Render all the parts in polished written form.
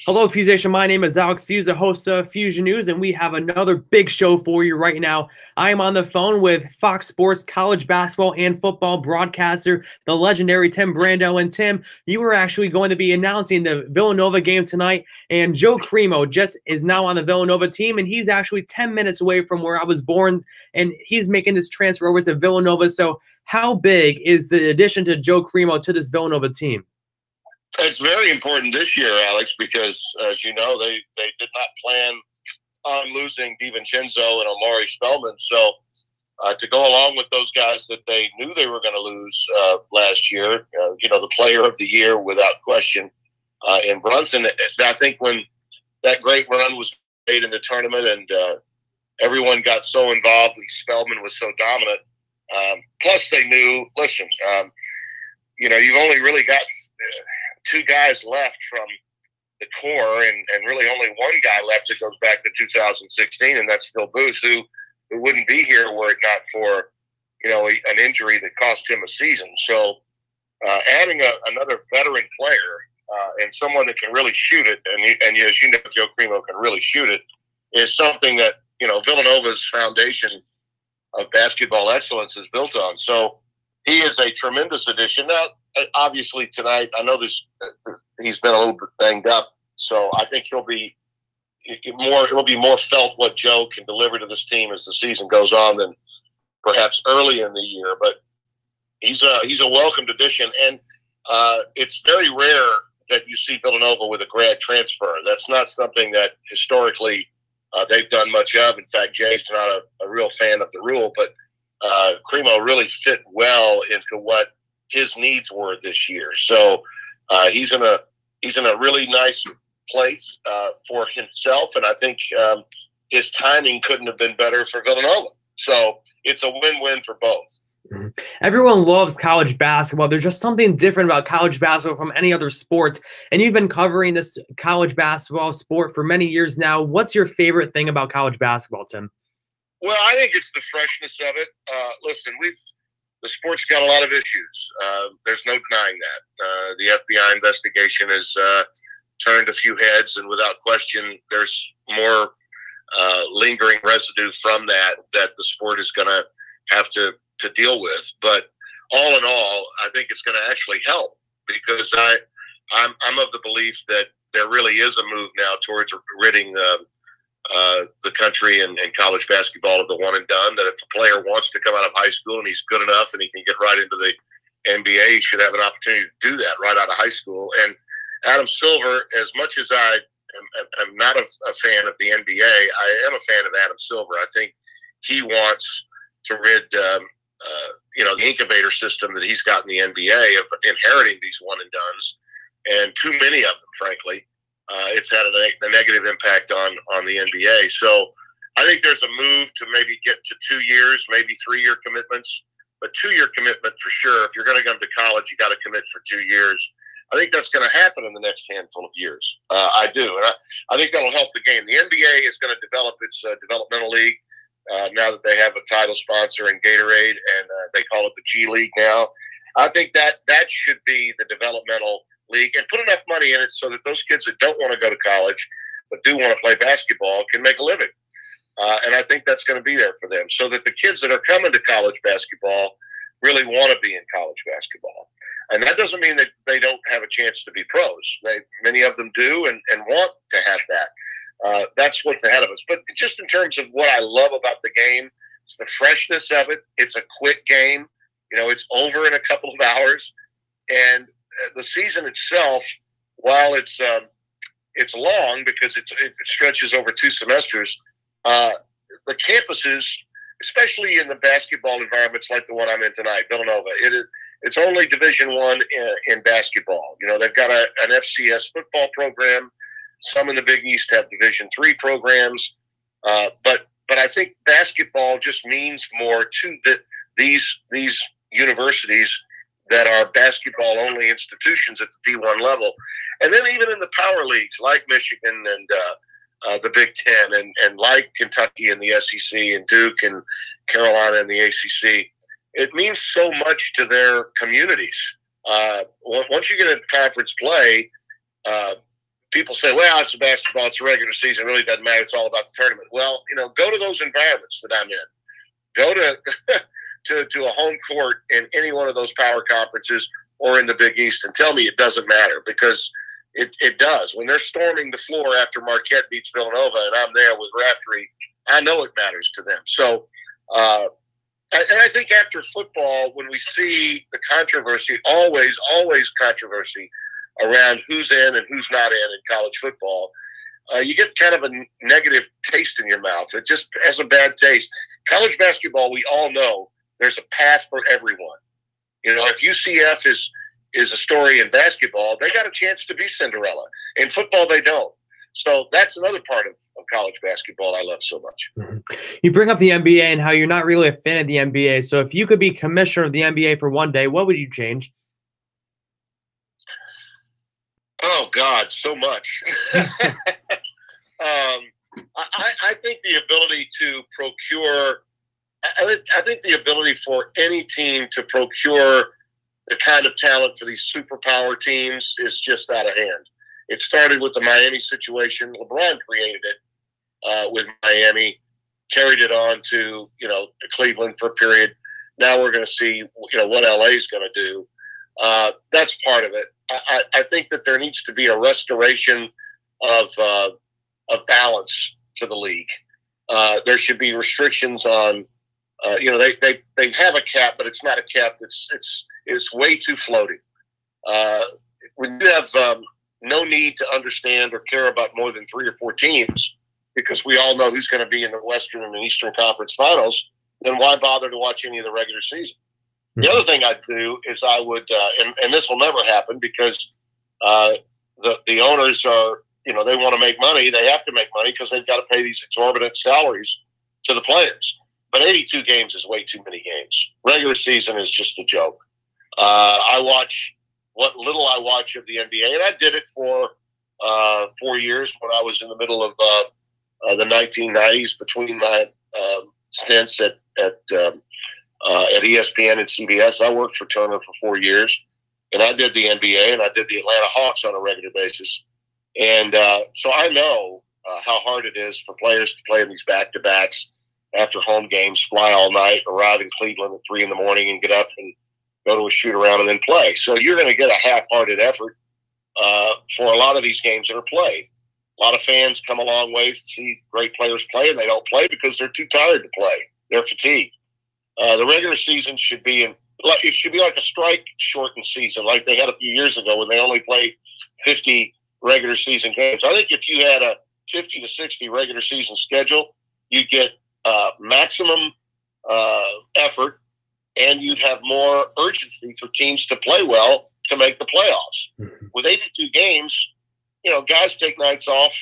Hello, Feuzion. My name is Alex Fuse, host of Fusion News, and we have another big show for you right now. I am on the phone with Fox Sports college basketball and football broadcaster, the legendary Tim Brando. And Tim, you were actually going to be announcing the Villanova game tonight, and Joe Cremo just is now on the Villanova team, and he's actually 10 minutes away from where I was born, and he's making this transfer over to Villanova. So how big is the addition to Joe Cremo to this Villanova team? It's very important this year, Alex, because as you know, they did not plan on losing DiVincenzo and Omari Spellman. So to go along with those guys that they knew they were going to lose last year, the player of the year without question in Brunson. I think when that great run was made in the tournament and everyone got so involved and Spellman was so dominant, plus they knew, listen, you've only really got two guys left from the core, and really only one guy left that goes back to 2016, and that's Phil Booth, who wouldn't be here were it not for an injury that cost him a season. So adding another veteran player and someone that can really shoot it, and as you know, Joe Cremo can really shoot it, is something that Villanova's foundation of basketball excellence is built on. So he is a tremendous addition. Now, obviously tonight, I know he's been a little bit banged up, so I think it'll be more felt what Joe can deliver to this team as the season goes on than perhaps early in the year. But he's a welcomed addition, and it's very rare that you see Villanova with a grad transfer. That's not something that historically they've done much of. In fact, Jay's not a real fan of the rule, but Cremo really fit well into what his needs were this year. So he's in a really nice place for himself, and I think his timing couldn't have been better for Villanova. So it's a win-win for both. Everyone loves college basketball. There's just something different about college basketball from any other sport. And you've been covering this college basketball sport for many years now. What's your favorite thing about college basketball, Tim? Well, I think it's the freshness of it. Listen, the sport's got a lot of issues. There's no denying that. The FBI investigation has turned a few heads, and without question, there's more lingering residue from that the sport is going to have to deal with. But all in all, I think it's going to actually help, because I'm of the belief that there really is a move now towards ridding the country and college basketball of the one and done. That if a player wants to come out of high school and he's good enough and he can get right into the NBA, he should have an opportunity to do that right out of high school. And Adam Silver, as much as I am not a fan of the NBA, I am a fan of Adam Silver. I think he wants to rid the incubator system that he's got in the NBA of inheriting these one and dones, and too many of them, frankly. It's had a negative impact on the NBA. So I think there's a move to maybe get to 2 years, maybe 3-year commitments, but 2-year commitment for sure. If you're going to come to college, you got to commit for 2 years. I think that's going to happen in the next handful of years. I do. And I think that'll help the game. The NBA is going to develop its developmental league now that they have a title sponsor in Gatorade, and they call it the G League now. I think that should be the developmental league, and put enough money in it so that those kids that don't want to go to college but do want to play basketball can make a living. And I think that's going to be there for them, so that the kids that are coming to college basketball really want to be in college basketball. And that doesn't mean that they don't have a chance to be pros. Many of them do and want to have that. That's what's ahead of us. But just in terms of what I love about the game, it's the freshness of it. It's a quick game. It's over in a couple of hours. And the season itself, while it's long because it stretches over 2 semesters, the campuses, especially in the basketball environments like the one I'm in tonight, Villanova, it's only Division I in basketball. They've got an FCS football program. Some in the Big East have Division III programs, but I think basketball just means more to these universities that are basketball-only institutions at the D1 level. And then even in the power leagues like Michigan and the Big Ten and like Kentucky and the SEC and Duke and Carolina and the ACC, it means so much to their communities. Once you get into conference play, people say, well, it's a basketball, it's a regular season, it really doesn't matter, it's all about the tournament. Well, go to those environments that I'm in. Go to a home court in any one of those power conferences or in the Big East and tell me it doesn't matter, because it does. When they're storming the floor after Marquette beats Villanova and I'm there with Raftery, I know it matters to them. So, and I think after football, when we see the controversy, always controversy around who's in and who's not in college football, you get kind of a negative taste in your mouth. It just has a bad taste. College basketball, we all know there's a path for everyone. If UCF is a story in basketball, they got a chance to be Cinderella. In football, they don't. So that's another part of college basketball I love so much. You bring up the NBA and how you're not really a fan of the NBA. So if you could be commissioner of the NBA for one day, what would you change? Oh, God, so much. I think the ability to procure – I think the ability for any team to procure the kind of talent for these superpower teams is just out of hand. It started with the Miami situation. LeBron created it with Miami, carried it on to, Cleveland for a period. Now we're going to see, what LA is going to do. That's part of it. I think that there needs to be a restoration of balance to the league. There should be restrictions on, they have a cap, but it's not a cap. It's way too floating. When you have no need to understand or care about more than 3 or 4 teams, because we all know who's going to be in the Western and Eastern Conference Finals, then why bother to watch any of the regular season? The other thing I'd do is I would, and this will never happen because the owners are, they want to make money. They have to make money because they've got to pay these exorbitant salaries to the players. But 82 games is way too many games. Regular season is just a joke. I watch what little I watch of the NBA, and I did it for 4 years when I was in the middle of the 1990s between my stints at ESPN and CBS. I worked for Turner for 4 years, and I did the NBA and I did the Atlanta Hawks on a regular basis. And so I know how hard it is for players to play in these back-to-backs after home games, fly all night, arrive in Cleveland at 3 a.m. and get up and go to a shoot-around and then play. So you're going to get a half-hearted effort for a lot of these games that are played. A lot of fans come a long way to see great players play, and they don't play because they're too tired to play. They're fatigued. The regular season should be it should be like a strike-shortened season, like they had a few years ago when they only played 50 regular season games. I think if you had a 50 to 60 regular season schedule, you'd get maximum effort, and you'd have more urgency for teams to play well to make the playoffs. With 82 games, guys take nights off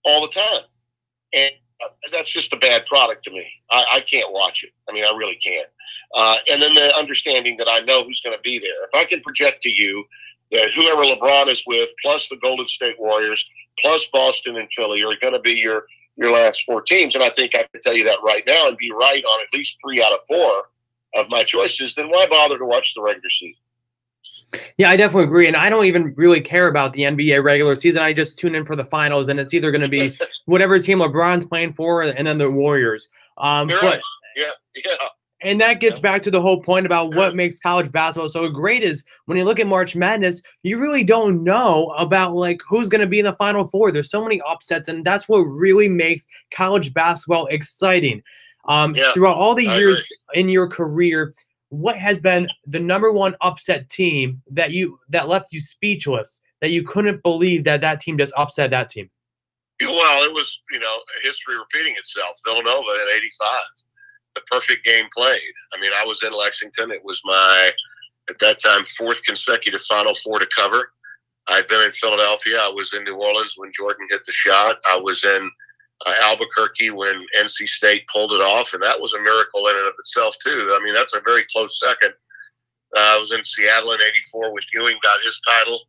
all the time. And that's just a bad product to me. I can't watch it. I mean, I really can't. And then the understanding that I know who's going to be there. If I can project to you that whoever LeBron is with, plus the Golden State Warriors, plus Boston and Philly are going to be your last 4 teams, and I think I can tell you that right now and be right on at least 3 out of 4 of my choices, then why bother to watch the regular season? Yeah, I definitely agree. And I don't even really care about the NBA regular season. I just tune in for the finals, and it's either going to be whatever team LeBron's playing for and then the Warriors. Right. Yeah. And that gets back to the whole point about what makes college basketball so great is when you look at March Madness, you really don't know about who's going to be in the Final Four. There's so many upsets, and that's what really makes college basketball exciting. Throughout all the years in your career, what has been the #1 upset team that left you speechless, that you couldn't believe that team just upset that team? Well, it was, history repeating itself. Villanova in '85. The perfect game played. I mean, I was in Lexington. It was my, at that time, 4th consecutive Final Four to cover. I'd been in Philadelphia. I was in New Orleans when Jordan hit the shot. I was in Albuquerque when NC State pulled it off, and that was a miracle in and of itself, too. I mean, that's a very close second. I was in Seattle in '84 when Ewing got his title.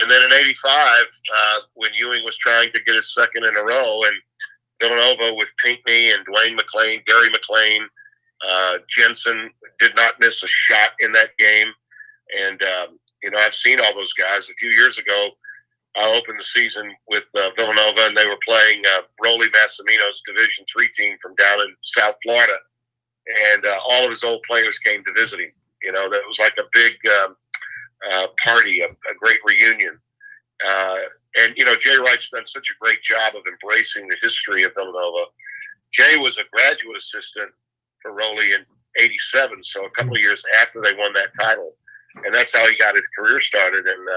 And then in '85, when Ewing was trying to get his second in a row, and Villanova with Pinckney and Dwayne McClain, Gary McClain, Jensen did not miss a shot in that game. And, I've seen all those guys. A few years ago, I opened the season with Villanova, and they were playing Rollie Massimino's Division III team from down in South Florida, and all of his old players came to visit him. You know, that was like a big party, a great reunion. And, you know, Jay Wright's done such a great job of embracing the history of Villanova. Jay was a graduate assistant for Rollie in '87, so a couple of years after they won that title. And that's how he got his career started. And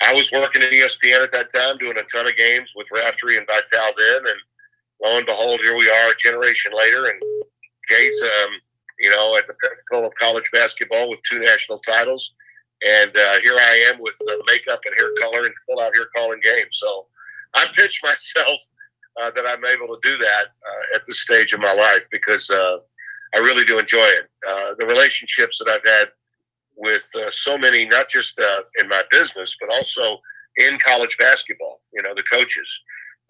I was working at ESPN at that time, doing a ton of games with Raftery and Vitale then. And lo and behold, here we are a generation later. And Jay's, you know, at the pinnacle of college basketball with 2 national titles. And here I am with makeup and hair color and full out here calling games. So I pitch myself that I'm able to do that at this stage of my life because I really do enjoy it. The relationships that I've had with so many, not just in my business, but also in college basketball, you know, the coaches,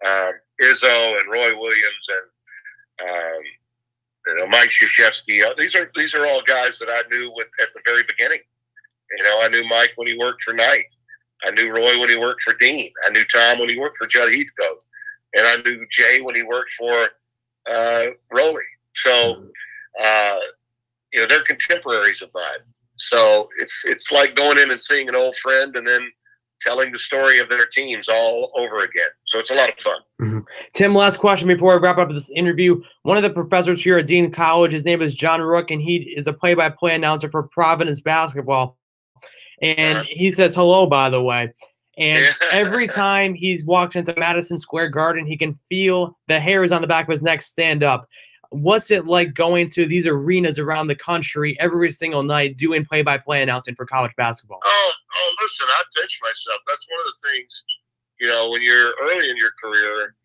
Izzo and Roy Williams and, you know, Mike Krzyzewski. These are all guys that I knew at the very beginning. You know, I knew Mike when he worked for Knight. I knew Roy when he worked for Dean. I knew Tom when he worked for Judd Heathcote. And I knew Jay when he worked for Rollie. So, you know, they're contemporaries of mine. So it's like going in and seeing an old friend and then telling the story of their teams all over again. So it's a lot of fun. Mm-hmm. Tim, last question before I wrap up this interview. One of the professors here at Dean College, his name is John Rook, and he is a play-by-play announcer for Providence basketball. And he says hello, by the way. And every time he walks into Madison Square Garden, he can feel the hairs on the back of his neck stand up. What's it like going to these arenas around the country every single night doing play-by-play announcing for college basketball? Oh, listen, I pinch myself. That's one of the things, you know, when you're early in your career,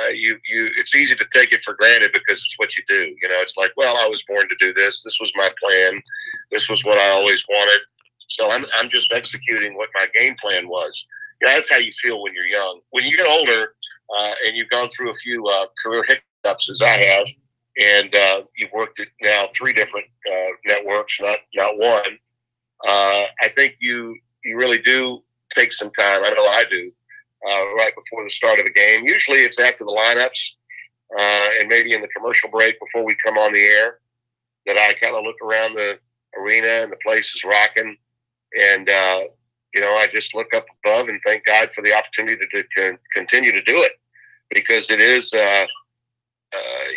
it's easy to take it for granted because it's what you do. You know, it's like, well, I was born to do this. This was my plan. This was what I always wanted. So I'm just executing what my game plan was. You know, that's how you feel when you're young. When you get older and you've gone through a few career hiccups, as I have, and you've worked at now 3 different networks, not one. I think you really do take some time. I know I do. Right before the start of the game. Usually it's after the lineups and maybe in the commercial break before we come on the air that I kind of look around the arena and the place is rocking. And, you know, I just look up above and thank God for the opportunity to continue to do it because it is,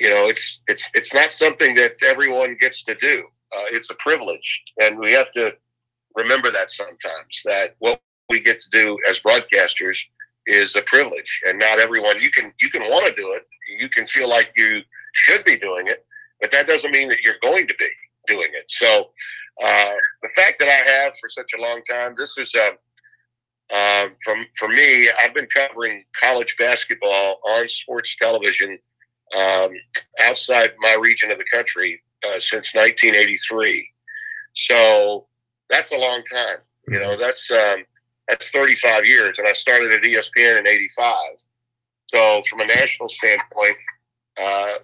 you know, it's not something that everyone gets to do. It's a privilege. And we have to remember that sometimes, that what we get to do as broadcasters is a privilege, and not everyone. You can want to do it. You can feel like you should be doing it, but that doesn't mean that you're going to be doing it. So the fact that I have for such a long time, this is for me. I've been covering college basketball on sports television outside my region of the country since 1983. So that's a long time. You know, that's 35 years, and I started at ESPN in '85. So from a national standpoint,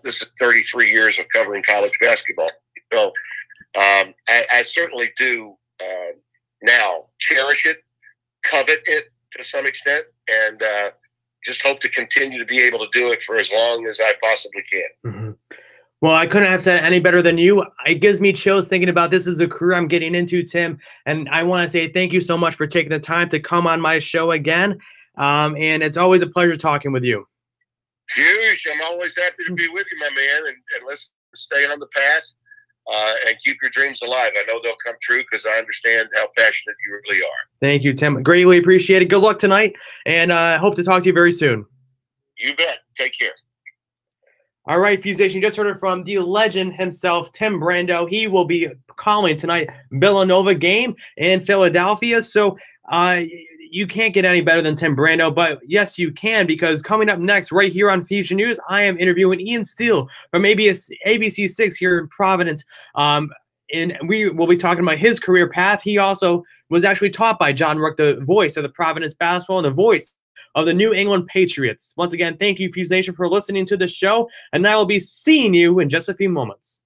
this is 33 years of covering college basketball. So I certainly do now cherish it, covet it to some extent, and just hope to continue to be able to do it for as long as I possibly can. Mm-hmm. Well, I couldn't have said it any better than you. It gives me chills thinking about this as a career I'm getting into, Tim. And I want to say thank you so much for taking the time to come on my show again. And it's always a pleasure talking with you. Huge. I'm always happy to be with you, my man. And let's stay on the path and keep your dreams alive. I know they'll come true because I understand how passionate you really are. Thank you, Tim. Greatly appreciate it. Good luck tonight. And I hope to talk to you very soon. You bet. Take care. All right, Feuzion, you just heard it from the legend himself, Tim Brando. He will be calling tonight Villanova game in Philadelphia. So you can't get any better than Tim Brando, but yes, you can, because coming up next right here on Feuzion News, I am interviewing Ian Steele from ABC 6 here in Providence. And we will be talking about his career path. He also was actually taught by John Rook, the voice of the Providence basketball and the voice of the New England Patriots. Once again, thank you, Feuzion Nation, for listening to the show, and I will be seeing you in just a few moments.